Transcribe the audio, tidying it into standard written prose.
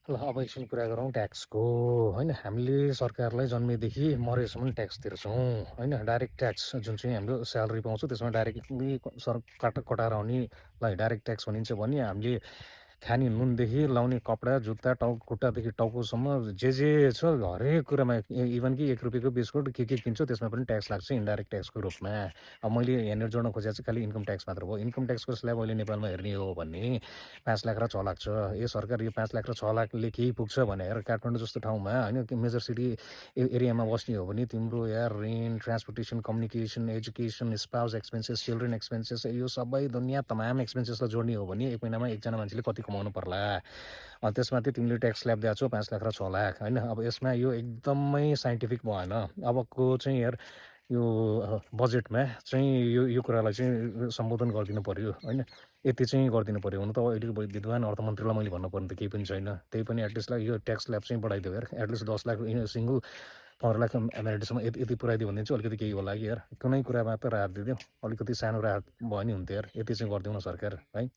ल अब एकछिन कुरा गरौँ ट्याक्सको होइन। हामीले सरकारलाई जन्मेदेखि मरेसम्म ट्याक्स तिर्छौँ होइन। डाइरेक्ट ट्याक्स जुन चाहिँ हाम्रो स्यालेरी पाउँछौँ त्यसमा डाइरेक्टली कटाएर आउनेलाई डाइरेक्ट ट्याक्स भनिन्छ भने हामीले खाने नुनदेखि लाउने कपडा जुत्ता खुट्टादेखि टाउकोसम्म जे छ हरेक कुरामा इभन कि 1 रुपियाँको बिस्कुट के किन्छौँ त्यसमा पनि ट्याक्स लाग्छ इन्डाइरेक्ट ट्याक्सको रूपमा। अब मैले यहाँनिर जोड्न खोजेको चाहिँ खालि इन्कम ट्याक्स मात्र भयो। इन्कम ट्याक्सको स्ल्याब अहिले नेपालमा हेर्ने हो भने 5 लाख र 6 लाख छ। यो सरकार यो 5 लाख र 6 लाखले केही पुग्छ भनेर काठमाडौँ जस्तो ठाउँमा होइन मेजर सिटी एरियामा बस्ने हो भने तिम्रो यार rent, transportation, communication, education, spouse expenses, children expenses यो सबै दुनियाँ तमाम एक्सपेन्सेसलाई जोड्ने हो भने एक महिनामा एकजना मान्छेले कति कमाउनु पर्ला। त्यसमाथि तिमीले ट्याक्स स्ल्याब दिएको छौ 5 लाख र 6 लाख होइन। अब यसमा यो एकदमै साइन्टिफिक भएन। अबको चाहिँ यार यो बजेटमा चाहिँ यो कुरालाई चाहिँ सम्बोधन गरिदिनु पर्यो होइन। यति चाहिँ गरिदिनु पर्यो। हुन त अहिलेको विद्वान अर्थमन्त्रीलाई मैले भन्नुपर्ने त केही पनि छैन। त्यही पनि एटलिस्ट यो ट्याक्स स्ल्याब चाहिँ बढाइदियो यार। एटलिस्ट 10 लाख सिङ्गल 15 लाख एमएलडीसम्म यति पुऱ्याइदियो भने चाहिँ अलिकति केही होला कि यार। कुनै कुरामा त राहत दिइदियो। अलिकति सानो राहत भयो नि हुन्थ्यो यार। यति चाहिँ गरिदिउँ न सरकार है।